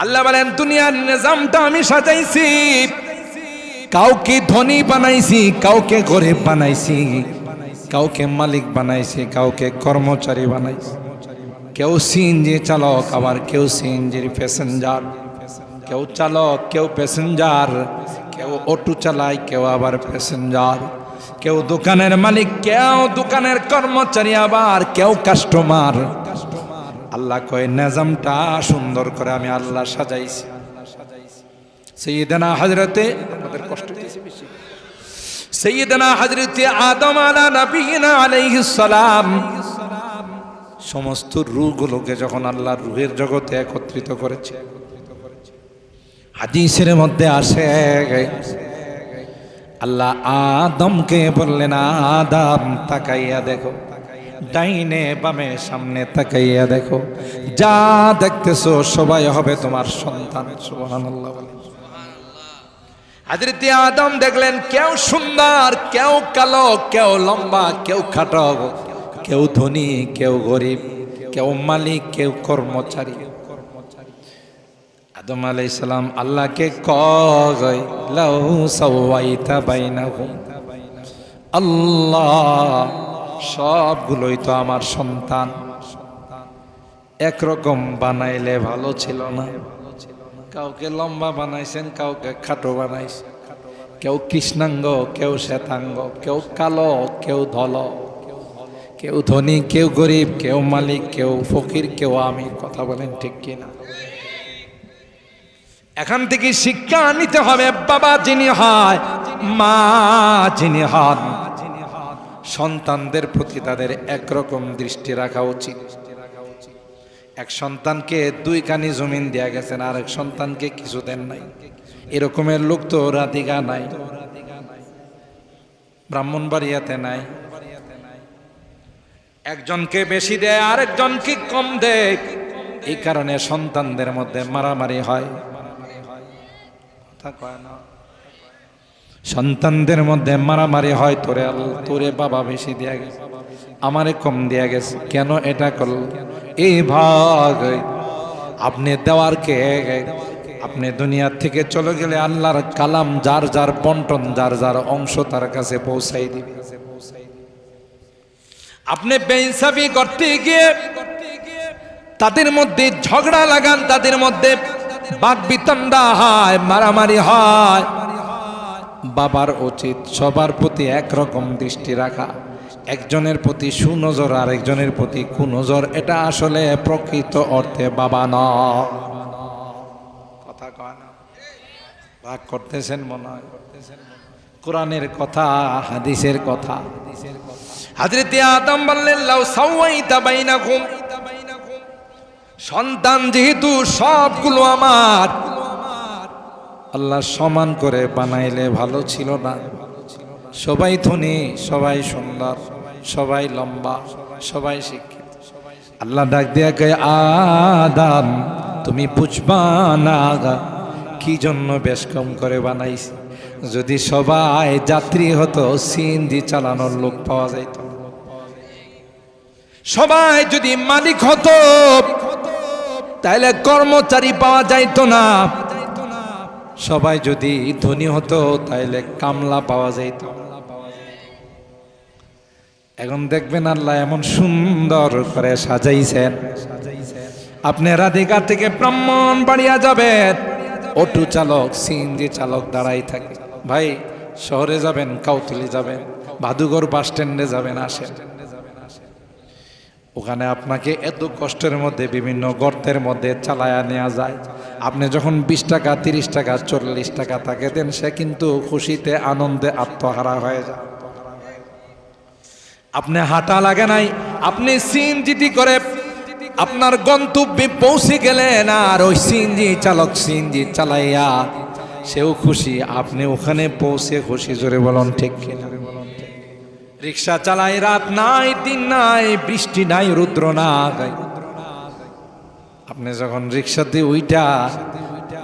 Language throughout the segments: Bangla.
আল্লাহ বলেন দুনিয়ার নিজামটা আমি সাজাইছি, কাউকে ধনী বানাইছি, কাউকে গরিব বানাইছি, কাউকে মালিক বানাইছি, কাউকে কর্মচারী বানাইছি। কেউ সিএনজি চালক, আবার কেউ সিএনজির প্যাসেঞ্জার, কেউ চালক, কেউ প্যাসেঞ্জার, কেউ অটো চালায়, কেউ আবার প্যাসেঞ্জার, কেউ দোকানের মালিক, কেউ দোকানের কর্মচারী, আবার কেউ কাস্টমার। আল্লাহ কয় নিজামটা সুন্দর করে আমি আল্লাহ সাজাইছি। সাইয়্যিদানা হযরতে, আমাদের কষ্ট হইতেছে বেশি, সাইয়্যিদানা হযরতে আদম আলা নবিয়িনা আলাইহিস সালাম সমস্ত রূহগুলোকে যখন আল্লাহ রূহের জগতে একত্রিত করেছে, হাদিসের মধ্যে আসে আল্লাহ আদমকে বললেন, আদম তাকাইয়া দেখো, ডাইনে বামে সামনে তাকাইয়া দেখো, যা দেখতেছো সবাই হবে তোমার সন্তান। সুবহানাল্লাহ। হযরত আদম দেখলেন কেউ সুন্দর, কেউ কালো, কেউ লম্বা, কেউ খাটো, কেউ ধনী, কেউ গরিব, কেউ মালিক, কেউ কর্মচারী। আদম আলাইহিস সালাম আল্লাহকে কয়, লাউ সাওয়াইতা বাইনাহুম, আল্লাহ সবগুলোই তো আমার সন্তান, একরকম বানাইলে ভালো ছিল না? কাউকে লম্বা বানাইছেন, কাউকে খাটো বানাইছেন, কেউ কৃষ্ণাঙ্গ, কেউ শ্বেতাঙ্গ, কেউ কালো, কেউ ধল, কেউ ধনী, কেউ গরিব, কেউ মালিক, কেউ ফকির, কেউ আমির। কথা বলেন ঠিক কিনা? এখান থেকে শিক্ষা নিতে হবে, বাবা যিনি হয়, মা যিনি হন, সন্তানদের প্রতি তাদের একরকম দৃষ্টি রাখা উচিত। এক সন্তানকে 2 কানি জমিন দেয়া গেছেন, আর এক সন্তানকে কিছু দেন নাই। এরকমের লোক তো রাধিকা নাই, ব্রাহ্মণবাড়িয়াতে নাই। একজনকে বেশি দেয়, আরেকজনকে কম দেয়। এই কারণে সন্তানদের মধ্যে মারামারি হয়। কথা কয় না? সন্তানদের মধ্যে মারামারি হয়, তোরে বাবা বেশি দেয়া গেছে, আমারে কম দেয়া গেছে, কেন এটা করল? এই ভাগ আপনি দেওয়ার কে? আপনি দুনিয়া থেকে চলে গেলে আল্লাহর কালাম যার যার বন্টন, যার যার অংশ তার কাছে পৌঁছাই দিবে। আপনি বেইনসাফি করতে গিয়ে তাদের মধ্যে ঝগড়া লাগান, তাদের মধ্যে বাকবিতণ্ডা হয়, মারামারি হয়। বাবার উচিত সবার প্রতি একরকম দৃষ্টি রাখা, একজনের প্রতি সুনজর, আর একজনের প্রতি কুনজর। এটা আসলে প্রকৃত অর্থে বাবা নয়। কথা কয় না? ভাগ করতেছেন মনে হয়? কোরআনের কথা, হাদিসের কথা। হযরত আদম বললেন, লাউ সাওয়াইতা বাইনাকুম, সন্তান যেহেতু সবগুলো আমার, আল্লাহ সমান করে বানাইলে ভালো ছিল না? সবাই ধনী, সবাই সুন্দর, সবাই লম্বা, সবাই শিক্ষিত। আল্লাহ ডাক দিয়া কয়, আদম তুমি বুঝবা না কি জন্য বেশ কম করে বানাইছি। যদি সবাই যাত্রী হতো, সিএনজি চালানোর লোক পাওয়া যাইত। সবাই যদি মালিক হতো, তাহলে কর্মচারী পাওয়া যাইত না। সবাই যদি ধনী হতো, তাইলে কামলা পাওয়া যাইত। এখন দেখবেন আল্লাহ এমন সুন্দর করে সাজাইছেন, আপনি রাধিকা থেকে ব্রাহ্মণবাড়িয়া যাবেন, অটো চালক, সিএনজি চালক দাঁড়াই থাকে। ভাই শহরে যাবেন, কাউতুলি যাবেন, ভাদুঘর বাস স্ট্যান্ডে যাবেন, আসেন। ওখানে আপনাকে এত কষ্টের মধ্যে বিভিন্ন গর্তের মধ্যে চালায়া নেওয়া যায়। আপনি যখন 20 টাকা, 30 টাকা, 40 টাকা তাকে দেন, সে কিন্তু খুশিতে আনন্দে আত্মহারা হয়ে যায়। আপনি হাঁটা লাগে নাই, আপনি সিএনজি করে আপনার গন্তব্যে পৌঁছে গেলেন, আর ওই সিএনজি চালক সিএনজি চালাইয়া সেও খুশি, আপনি ওখানে পৌঁছে খুশি। জোরে বলুন ঠিক কিনা? রিক্সা চালাই, রাত নাই, দিন নাই, বৃষ্টি নাই, রুদ্র নাই, আপনি যখন রিক্সাতে ওইটা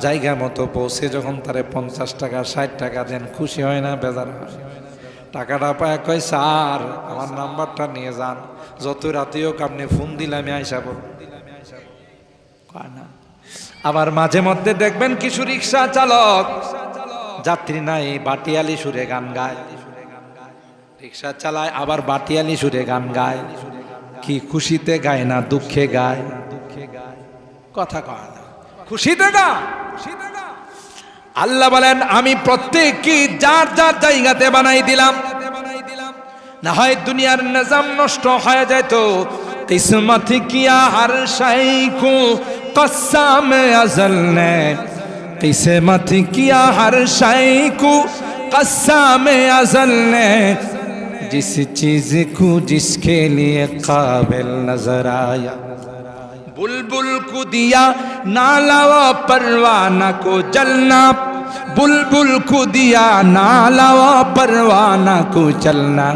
জায়গা মতো পৌঁছে যখন তারে 50 টাকা 60 টাকা দেন, খুশি হয় না বেজার হয়? টাকাটা পায় কয়, স্যার আমার নাম্বারটা নিয়ে যান, যত রাতে হোক আপনি ফোন দিলে আমি আইসা পড়ব। কয় না? আবার মাঝে মধ্যে দেখবেন কিছু রিক্সা চালক যাত্রী নাই বাটিয়ালি সুরে গান গায়, রিক্সা চালায় আবার বাটিয়ালি সুরে গান গায়। কি খুশিতে গায় না দুঃখে গায়? কথা কয় না, খুশিতে গায়। আল্লাহ বলেন আমি প্রত্যেককে যার যার জায়গাতে বানাই দিলাম, না হয় দুনিয়ার নিজাম নষ্ট হয়ে যায়। তো কিসমত কিয়া হর শাই কো কসম আজল নে, किस्मत किया हर शाय को कसम अज़ल ने, जिस चीज को जिसके लिए काबिल नजर आया। बुलबुल को दिया नाला व परवाना को जलना, बुलबुल को दिया नाला व परवाना को चलना,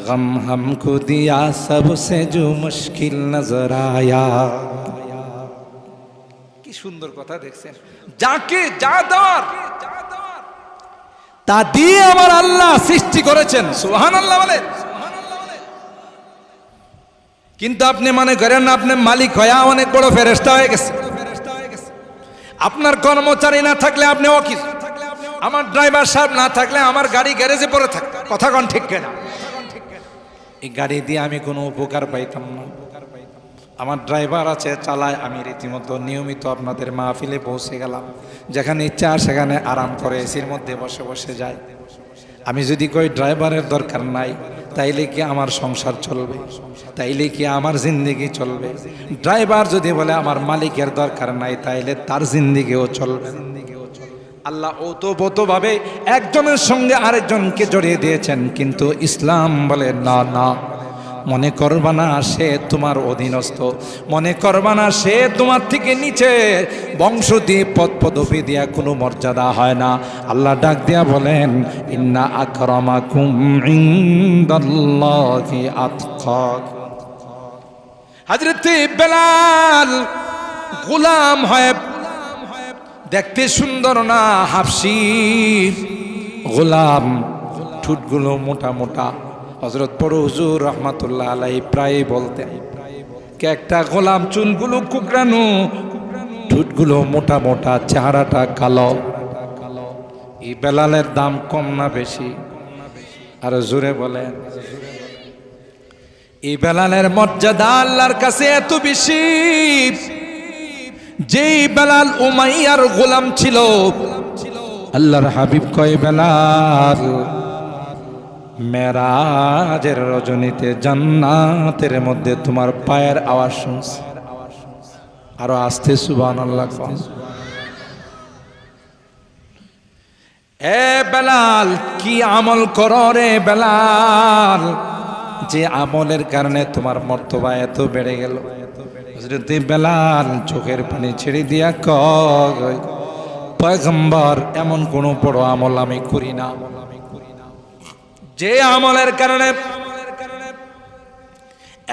गम हमको दिया सबसे जो मुश्किल नजर आया। সুন্দর কথা দেখছেন, যাকে যা দেওয়ার তা দিয়ে আমার আল্লাহ সৃষ্টি করেছেন। সুবহানাল্লাহ বলেন। কিন্তু আপনি মনে করেন আপনি মালিক হয়ে অনেক বড় ফেরেশতা হয়ে গেছে। আপনার কর্মচারী না থাকলে আপনি ওকিল, আমার ড্রাইভার সাহেব না থাকলে আমার গাড়ি গ্যারেজে পড়ে থাকতো। কথা কোন ঠিক কিনা? এই গাড়ি দিয়ে আমি কোনো উপকার পাইতাম না। আমার ড্রাইভার আছে, চালায়, আমি রীতিমতো নিয়মিত আপনাদের মাহফিলে পৌঁছে গেলাম। যেখানে ইচ্ছা সেখানে আরাম করে এসির মধ্যে বসে বসে যাই। আমি যদি কই ড্রাইভারের দরকার নাই, তাইলে কি আমার সংসার চলবে? তাইলে কি আমার জিন্দেগি চলবে? ড্রাইভার যদি বলে আমার মালিকের দরকার নাই, তাইলে তার জিন্দেগিও চলবে। আল্লাহ ওতপ্রোতভাবে একজনের সঙ্গে আরেকজনকে জড়িয়ে দিয়েছেন, কিন্তু ইসলাম বলে না না, মনে করবা না সে তোমার অধীনস্থ, মনে করবা না সে তোমার থেকে নিচে, বংশ দিয়ে পদ পদবি দিয়া কোনো মর্যাদা হয় না। আল্লাহ ডাক দিয়া বলেন ইন্না আকরামাকুম ইনদাল্লাহি আতকাকুম। হযরত বেলাল গোলাম হয়, দেখতে সুন্দর না, হাফসি গোলাম, ঠোঁটগুলো মোটা মোটা। হযরত বড় হুজুর রহমাতুল্লাহ আলাইহি প্রায় বলতেন, কে একটা গোলাম চুলগুলো কুকরানো, ঠোঁটগুলো মোটা মোটা, চেহারাটা কালো। এই বেলালের দাম কম না বেশি? আর জোরে বলেন। এই বেলালের মর্যাদা আল্লাহর কাছে এত বেশি, যেই বেলাল উমাইয়ার গোলাম ছিল, আল্লাহর হাবিব কয় বেলাল মেরাজের রজনীতে জান্নাতের মধ্যে তোমার পায়ের আওয়াজ শুনছি। আরো আস্তে সুবহানাল্লাহ কোন। এ বেলাল কি আমল করো রে বেলাল, যে আমলের কারণে তোমার মর্তবা এত বেড়ে গেল? হযরত বেলাল চোখের পানি ছেড়ে দিয়া কয় পয়গম্বর এমন কোন বড় আমল আমি করি না যে আমলের কারণে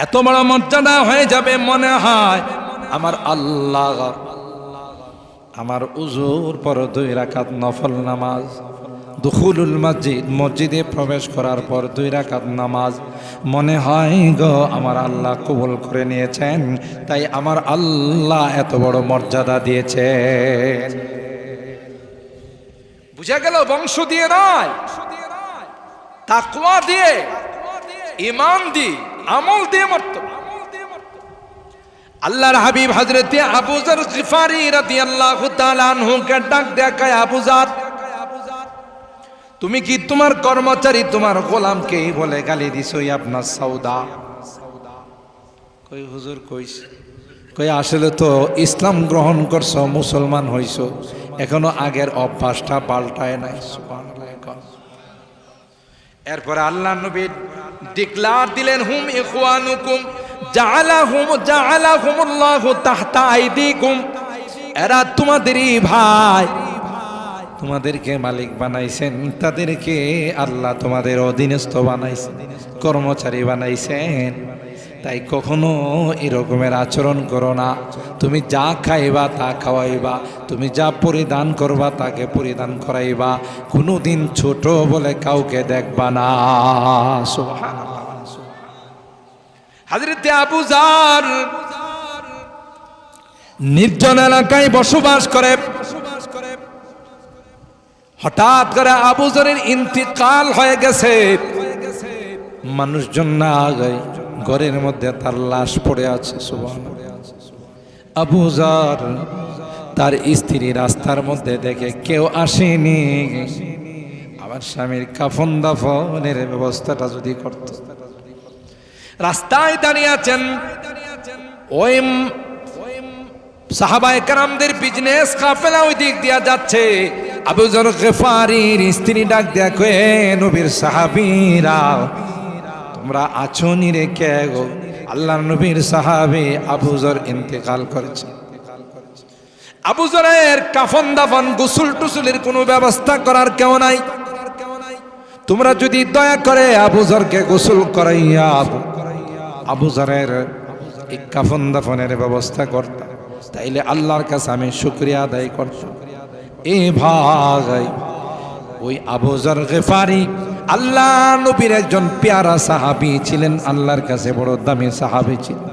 এত বড় মর্যাদা হয়ে যাবে। মনে হয় আমার আল্লাহ আমার উজুর পর 2 রাকাত নফল নামাজ, দুখুলুল মসজিদ, মসজিদে প্রবেশ করার পর 2 রাকাত নামাজ, মনে হয় গো আমার আল্লাহ কবুল করে নিয়েছেন, তাই আমার আল্লাহ এত বড় মর্যাদা দিয়েছেন। বুঝা গেল? বংশ দিয়ে নয়, তাকওয়া দিয়ে, ঈমান দিয়ে, আমল দিয়ে মর্যাদা। আল্লাহর হাবিব হযরত আবু যর গিফারি রাদিয়াল্লাহু তাআলা আনহু কে ডাক দেখায়, আবু যর তুমি কি তোমার কর্মচারী তোমার গোলামকে বলে গালি দিছো আপনার সওদা? কই হুজুর কইস, কই আসলে তো ইসলাম গ্রহণ করছো, মুসলমান হইছো, এখনো আগের অভ্যাসটা পাল্টায় নাই। সুবহানাল্লাহ। এরপরে আল্লাহ নবী ডিক্লার দিলেন হুম ইখওয়ানুকুম জাআলাহুমুল্লাহু তাহতা আইদিকুম, এরা তোমাদেরই ভাই, তোমাদেরকে মালিক বানাইছেন, তাদেরকে আল্লাহ তোমাদের অধীনস্থ বানাইছেন, কর্মচারী বানাইছেন। তাই কখনো এরকমের আচরণ করো না। তুমি যা খাইবা তা খাওয়াইবা, তুমি যা পরিধান করবা তাকে পরিধান করাইবা, কোনোদিন ছোট বলে কাউকে দেখবা না। সুবহানাল্লাহ। হযরত আবু যর নির্জন এলাকায় বসবাস করে। হঠাৎ করে আবু যরের ইন্তিকাল হয়ে গেছে। মানুষজন না আগে ঘরের মধ্যে তার লাশ পড়ে আছে। সুবহানাল্লাহ। আবু যর তার স্ত্রী রাস্তার মধ্যে দেখে কেউ আসেনি, আমার স্বামীর কাফন দাফনের ব্যবস্থাটা যদি করত। রাস্তায় দাঁড়িয়ে আছেন, ওই সাহাবায়ে কেরামদের বিজনেস কাফেলা ওই দিক দিয়া যাচ্ছে। আবু যর গিফারির স্ত্রী ডাক দিয়া কয়ে, নবীর সাহাবীরা তোমরা আছো নি রে? কে গো? আল্লাহর নবীর সাহাবী আবু যর ইন্তেকাল করেছে। আবু যরের কাফন দাফন গোসল টুসুলের কোনো ব্যবস্থা করার কেউ নাই। তোমরা যদি দয়া করে আবু যরকে গোসল করাইয়া আবু যরের এই কাফন দাফনের ব্যবস্থা করতাম, তাইলে আল্লাহর কাছে আমি শুকরিয়া আদায় করতাম। এই ভাই ওই আবু যর গিফারি আল্লাহ নবীর একজন পেয়ারা সাহাবী ছিলেন, আল্লাহর কাছে বড় দামি সাহাবী ছিলেন।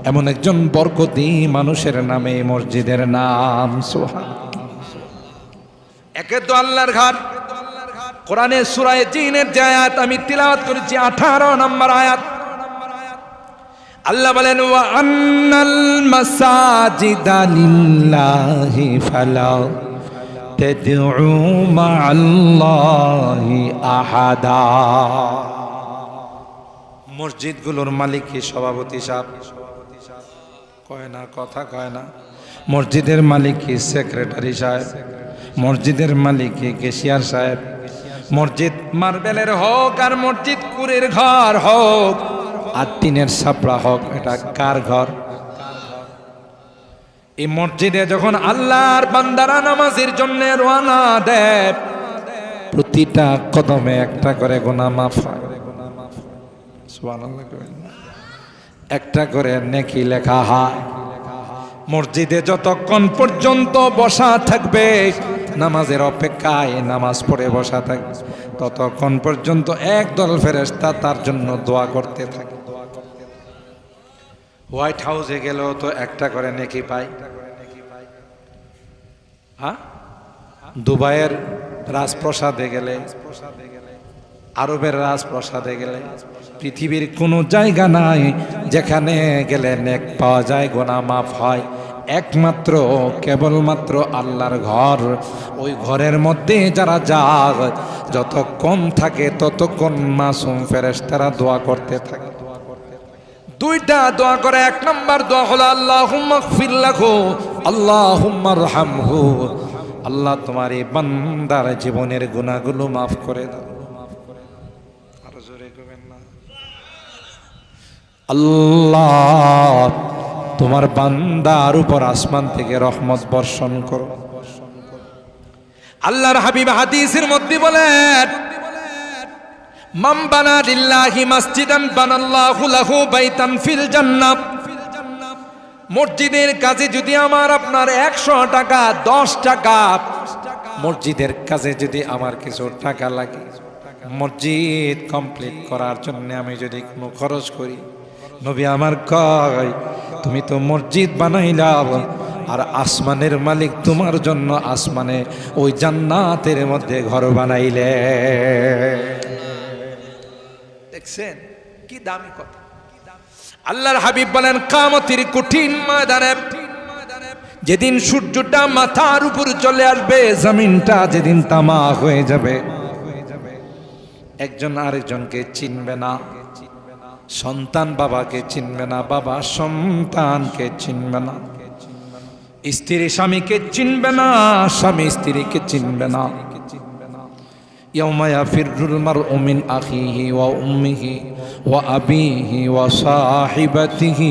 এমন একজন বরকতি মানুষের নামে মসজিদের নাম। সুবহানাল্লাহ। একে তো আল্লাহর ঘর। কোরআনের সূরা জিনের যে আয়াত আমি তিলাওয়াত করেছি 18 নম্বর আয়াত, আল্লাহ বলেন ওয়া আন্নাল মাসাজিদা লিল্লাহি ফালা তাদউ মা'আল্লাহি আহাদা। মসজিদগুলোর মালিক কি? সভাপতি সাহেব কয় না, কথা কয় না। মসজিদের মালিক কি? সেক্রেটারি সাহেব। মসজিদের মালিক কি? ক্যাশিয়ার সাহেব। মসজিদ মার্বেলের হোক আর মসজিদ কুড়ের ঘর হোক আর টিনের ছাপড়া হোক, এটা কার ঘর? এই মসজিদে যখন আল্লাহর বান্দারা নামাজের জন্য রওনা দেয়, প্রতিটা কদমে একটা করে গুনাহ মাফ হয়। সুবহানাল্লাহ। একটা করে নেকি লেখা হয়। মসজিদে যতক্ষণ পর্যন্ত বসা থাকবে, নামাজের অপেক্ষায় নামাজ পড়ে বসা থাকবে, ততক্ষণ পর্যন্ত একদল ফেরেশতা তার জন্য দোয়া করতে থাকে। হোয়াইট হাউসে গেলেও তো একটা করে নেকি পাই। হ্যাঁ, দুবাইয়ের রাজপ্রাসাদে গেলে, আরবের রাজপ্রাসাদে গেলে, পৃথিবীর কোনো জায়গা নাই যেখানে গেলে নেক পাওয়া যায়, গুনাহ মাফ হয়। একমাত্র কেবলমাত্র আল্লাহর ঘর। ওই ঘরের মধ্যে যারা যায়, যতক্ষণ থাকে ততক্ষণ মাসুম ফেরেশতারা দোয়া করতে থাকে। দুইটা দোয়া করে। এক নম্বর দোয়া হলো আল্লাহুম্মা গফির লাহু আল্লাহুম্মা আরহামহু, আল্লাহ তোমার এই বান্দার জীবনের গুনাহগুলো মাফ করে দাও। আরো জোরে কইবেন না? আল্লাহ তোমার বান্দার উপর আসমান থেকে রহমত বর্ষণ করো। আল্লাহর হাবিব হাদিসের মধ্যে বলেন, মান বানা লিল্লাহি মাসজিদান বানাল্লাহু লাহু বাইতান ফিল জান্নাহ। মসজিদের কাজে যদি আমার আপনার 100 টাকা, 10 টাকা, মসজিদের কাজে যদি আমার কিছু টাকা লাগে, মসজিদ কমপ্লিট করার জন্য আমি যদি কোনো খরচ করি, নবী আমার কয় তুমি তো মসজিদ বানাইলা, আর আসমানের মালিক তোমার জন্য আসমানে ওই জান্নাতের মধ্যে ঘর বানাইলে। দেখছেন কি দামি কথা। আল্লাহর হাবিব বলেন, কিয়ামতের কঠিন ময়দানে, যেদিন সূর্যটা মাথার উপর চলে আসবে, জমিনটা যেদিন তামা হয়ে যাবে, একজন আরেকজনকে চিনবে না। সন্তান বাবাকে চিনবে না, বাবা সন্তানকে চিনবে না, স্ত্রী স্বামীকে চিনবে না, স্বামী স্ত্রীকে চিনবে না। ইয়াউমা ইয়াফিরুল মারউ মিন আখিহি ওয়া উম্মিহি ওয়া আবিহি ওয়া সাহিবাতিহি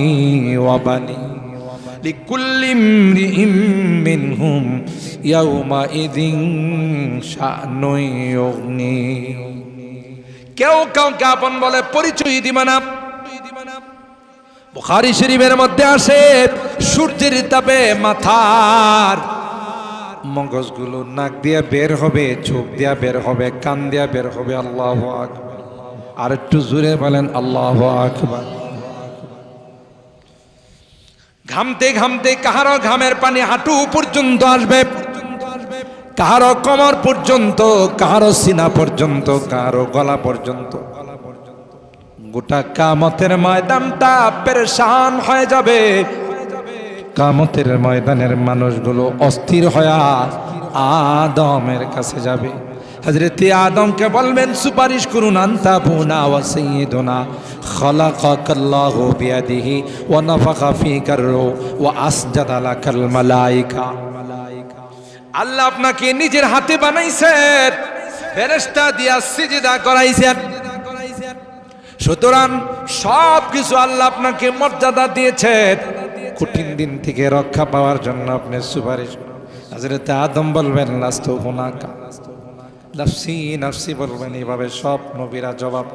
ওয়া বানি লিকুল্লি ইমরিইম মিনহুম ইয়াউমা ইযিন শা'নুন ইউগনি। কেউ কাউকে আপন বলে পরিচয় দিবে না। বুখারী শরীফের মধ্যে আসে, সূর্যের তাপে মাথার মগজগুলো নাক দিয়ে বের হবে, চোখ দিয়ে বের হবে, কান দিয়ে বের হবে। আল্লাহু আকবার। আর একটু জোরে বলেন আল্লাহু আকবার। ঘামতে ঘামতে কাহারো ঘামের পানি হাঁটু পর্যন্ত আসবে, কাহারো কোমর পর্যন্ত, কাহারো সিনা পর্যন্ত, কাহারো গলা পর্যন্ত। গোটা কিয়ামতের ময়দানটা পেরেশান হয়ে যাবে। কিয়ামতের ময়দানের মানুষগুলো অস্থির হয়ে আদমের কাছে যাবে। হযরত আদমকে বলবেন সুপারিশ করুন, আনতা আবুনা ওয়া সাইয়্যিদুনা খালাকাকাল্লাহু বিয়াদিহি ওয়া নাফাখা ফীকা রূহ ওয়া আসজাদা লাকাল মালায়েকা। আল্লাহ আপনাকে নিজের হাতে বানাইছেন, ফেরেশতা দিয়া সিজদা করাইছেন। সুতরাং সব কিছু আল্লাহ আপনাকে মর্যাদা দিয়েছেন। কঠিন দিন থেকে রক্ষা পাওয়ার জন্য আপনি সুপারিশ করুন। হযরত আদম বলবেন লাস্তু হুনাকা, নাফসি নাফসি বলবেন। এইভাবে সব নবীরা জবাব।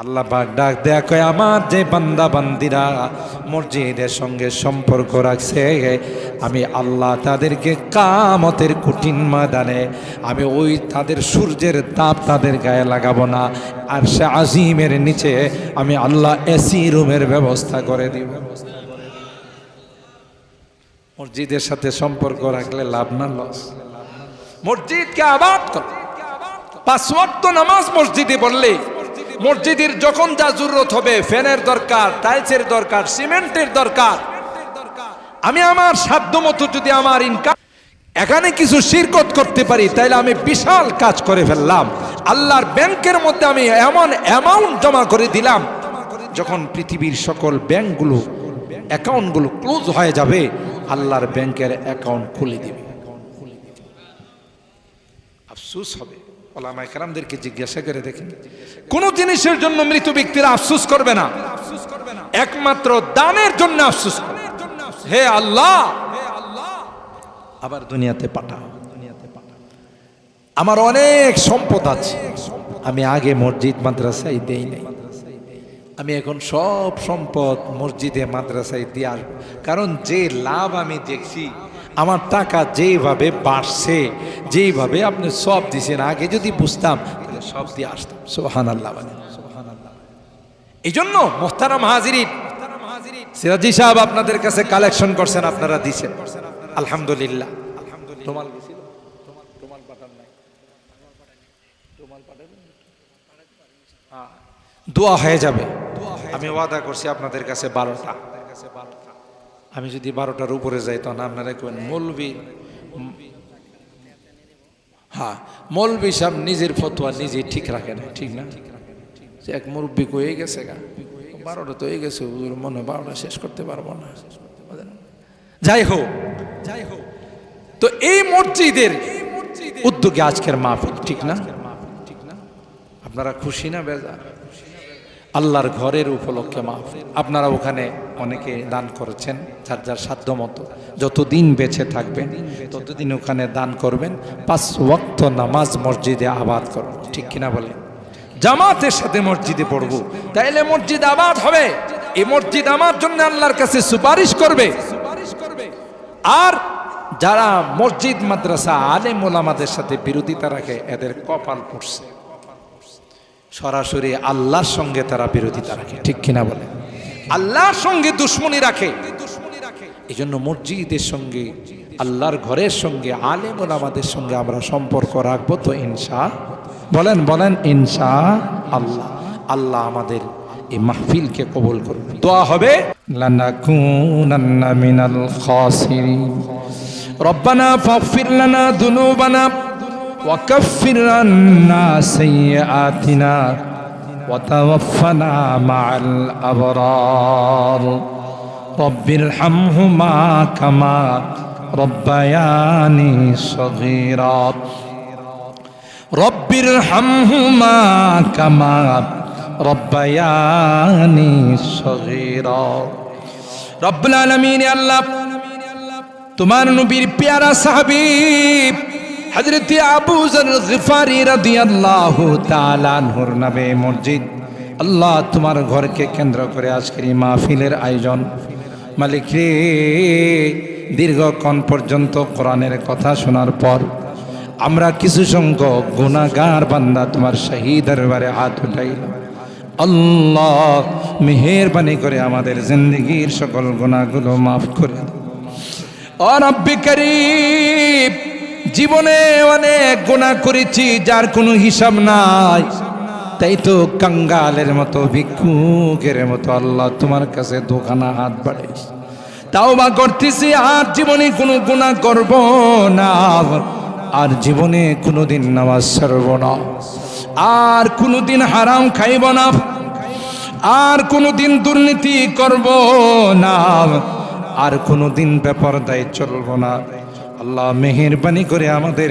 আল্লাহ পাক ডাক দেয়া কয়, আমার যে বান্দা বান্দিরা মসজিদের সঙ্গে সম্পর্ক রাখছে, আমি আল্লাহ তাদেরকে কিয়ামতের কঠিন ময়দানে আমি ওই তাদের সূর্যের তাপ তাদের গায়ে লাগাবো না, আর সে আজিমের নিচে আমি আল্লাহ এসি রুমের ব্যবস্থা করে দিব। মসজিদের সাথে সম্পর্ক রাখলে লাভ না লস? মসজিদকে আবাদ কর। 5 ওয়াক্ত নামাজ মসজিদে পড়লে মসজিদের যখন যা জরুরত হবে, ফ্যানের দরকার, টাইলসের দরকার, সিমেন্টের দরকার, আমি আমার সাধ্য মতো যদি আমার ইনকাম এখানে কিছু শিরকত করতে পারি, তাইলে আমি বিশাল কাজ করে ফেললাম। আল্লাহর ব্যাংকের মধ্যে আমি এমন অ্যামাউন্ট জমা করে দিলাম, যখন পৃথিবীর সকল ব্যাংকগুলো অ্যাকাউন্টগুলো ক্লোজ হয়ে যাবে, আল্লাহর ব্যাংকের অ্যাকাউন্ট খুলে দিবে। আফসোস হবে। ওলামায়ে কেরামদেরকে জিজ্ঞাসা করে দেখেন, কোন জিনিসের জন্য মৃত ব্যক্তিরা আফসোস করবে না, একমাত্র দানের জন্য আফসোস করবে। হে আল্লাহ, আবার দুনিয়াতে পাঠাও। আমার অনেক সম্পদ আছে, আমি আগে মসজিদ মাদ্রাসায় দেই নাই, আমি এখন সব সম্পদ মসজিদে মাদ্রাসায় দিয়ে আসবো। কারণ যে লাভ আমি দেখছি, আমার টাকা যেভাবে বাড়ছে, যেভাবে আপনি সব দিছেন, আগে যদি বুঝতাম তাহলে সব দিয়ে আসতাম। সুবহানাল্লাহ। এই জন্য মোহতারাম হাজিরিন, সিরাজি সাহেব আপনাদের কাছে কালেকশন করছেন, আপনারা দিছেন, আলহামদুলিল্লাহ। তোমাল দিছিল, তোমাল পাঠান নাই, তোমাল পাঠাবেন, দোয়া হয়ে যাবে। আমি ওয়াদা করছি আপনাদের কাছে 12টা। আমি যদি 12টার উপরে যাই তখন আপনারা কেন মৌলবি, হ্যাঁ মৌলবি সাহেব নিজের ফতোয়া নিজে ঠিক রাখে না, ঠিক না? যে এক মুরব্বী কয়ে গেছে গা 12টা তো হয়ে গেছে, মনে 12টা শেষ করতে পারবো না। যাই হোক, তো এই মসজিদের উদ্যোগে আজকের মাহফিল, ঠিক না? আপনারা খুশি না বেজার? আল্লাহর ঘরের উপলক্ষে মাহফিল, আপনারা ওখানে অনেকে দান করেছেন যার যার সাধ্য মতো। যতদিন বেঁচে থাকবেন ততদিন ওখানে দান করবেন। 5 ওয়াক্ত নামাজ মসজিদে আবাদ করবেন, ঠিক কিনা বলে? জামাতের সাথে মসজিদে পড়বো, তাইলে মসজিদ আবাদ হবে। এই মসজিদ আমার জন্য আল্লাহর কাছে সুপারিশ করবে। আর যারা মসজিদ মাদ্রাসা আলেম ওলামাদের সাথে বিরোধিতা রাখে, এদের কপাল পড়ছে। সরাসরি আল্লাহর সঙ্গে তারা বিরোধিতা রাখে, ঠিক কিনা বলে? আল্লাহর সঙ্গে দুশ্মনী রাখে। এই জন্য মসজিদের সঙ্গে, আল্লাহর ঘরের সঙ্গে, আলেম ওলামাদের সঙ্গে আমরা সম্পর্ক রাখবো তো বলেন ইনশাআল্লাহ। আল্লাহ আমাদের এই মাহফিলকে কবুল করুন। দোয়া হবে, লানাকুনান্না মিনাল খাসিরিন, রব্বানা ফাগফির লানা যুনুবানা وكفر عنا سيئاتنا وتوفنا مع الأبرار رب ارحمهما كما ربياني صغيرا رب ارحمهما كما ربياني صغيرا رب العالمين আল্লাহ তোমার নবীর প্যারা সাহাবী হযরত আবু যর গিফারি রাদিয়াল্লাহু তাআলা আনহুর নামে মসজিদ, আল্লাহ তোমার ঘরকে কেন্দ্র করে আজকের এই মাহফিলের আয়োজন। মালিক রে, দীর্ঘক্ষণ পর্যন্ত কোরআনের কথা শোনার পর আমরা কিছু সংখ্যক গুনাহগার বান্দা তোমার শাহী দরবারে হাত উঠাইলাম। আল্লাহ মেহেরবানি করে আমাদের জিন্দেগীর সকল গুনাহগুলো মাফ করে দাও। ও রব্বি করিম, জীবনে অনেক গুনাহ করেছি যার কোনো হিসাব নাই, তাই তো কাঙ্গালের মতো ভিক্ষুকের মতো আল্লাহ তোমার কাছে দোকানা হাত বাড়াইছি, তাওবা করতেছি আর জীবনে কোনো গুনাহ করব না, আর জীবনে কোনোদিন নামাজ ছাড়ব না, আর কোনোদিন হারাম খাইব না, আর কোনোদিন দুর্নীতি করব না, আর কোনোদিন বেপরদায় চলব না। আল্লাহ মেহেরবানি করে আমাদের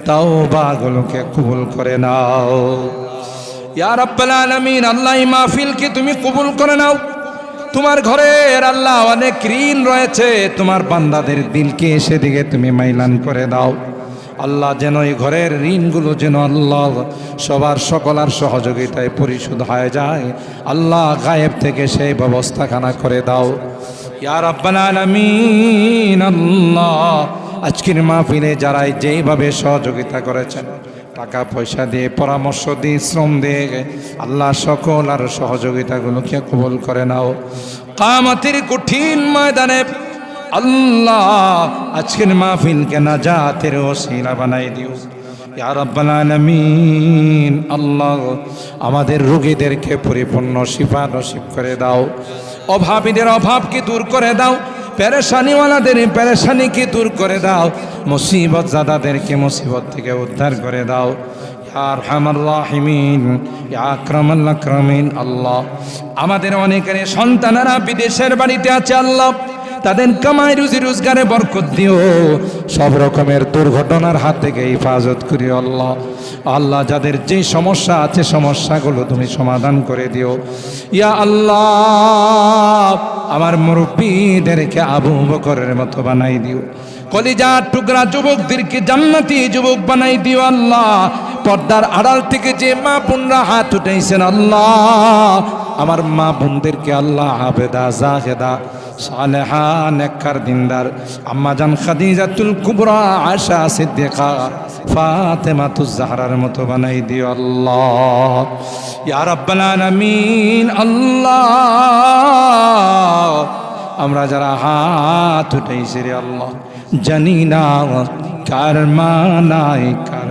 তাওবাগুলোকে কবুল করে নাও ইয়া রাব্বাল আলামিন। আল্লাহ এই মাহফিলকে তুমি কবুল করে নাও। তোমার ঘরের আল্লাহ অনেক ঋণ রয়েছে, তোমার বান্দাদের দিলকে সেদিকে তুমি মাইলান করে দাও আল্লাহ, যেন এই ঘরের ঋণগুলো যেন আল্লাহ সবার সকলার সহযোগিতায় পরিশোধ হয়ে যায়। আল্লাহ গায়েব থেকে সেই ব্যবস্থাখানা করে দাও ইয়া রাব্বাল আলামিন। আল্লাহ আজকের মাহফিলে যারা যেইভাবে সহযোগিতা করেছেন, টাকা পয়সা দিয়ে, পরামর্শ দিয়ে, শ্রম দিয়ে, আল্লাহ সকল আর সহযোগিতাগুলোকে কবুল করে নাও। কিয়ামতের কঠিন ময়দানে আল্লাহ আজকের মাহফিলকে নাজাতের ওসিলা বানাই দিও ইয়া রাব্বাল আলামিন। আল্লাহ আমাদের রোগীদেরকে পরিপূর্ণ শিফা নসিব করে দাও, অভাবীদের অভাবকে দূর করে দাও, পেরেশানিওয়ালাদের পেরেশানিকে দূর করে দাও, মুসিবত জাদাদেরকে মুসিবত থেকে উদ্ধার করে দাও ইয়া আরহামার রাহিমিন, ইয়া আকরামাল আকরামিন। আল্লাহ আমাদের অনেকের সন্তানেরা বিদেশের বাড়িতে আছে, আল্লাহ তাদের কামাই রুজি রোজগারে বরকত দিও, সব রকমের দুর্ঘটনার হাত থেকে হেফাজত করিও আল্লাহ। আল্লাহ যাদের যে সমস্যা আছে সমস্যাগুলো তুমি সমাধান করে দিও ইয়া আল্লাহ। আমার মুরব্বীদেরকে আবু বকরের মতো বানাই দিও, কলিজার টুকরা যুবকদেরকে জান্নাতি যুবক বানাই দিও আল্লাহ। পর্দার আড়াল থেকে যে মা বোনরা হাত উঠাইছেন আল্লাহ, আমার মা বোনদেরকে আল্লাহ আবেদা জাহেদা সালেহা নেককার দিনদার আম্মা জান খাদিজাতুল কুবরা আয়েশা সিদ্দিকা ফাতেমাতুজ জাহরার মতো বানাই দিও আল্লাহ ইয়া রাব্বাল আলামিন। আল্লাহ আমরা যারা হাত উঠাইছি রে আল্লাহ, জানি না কার মা নাই কার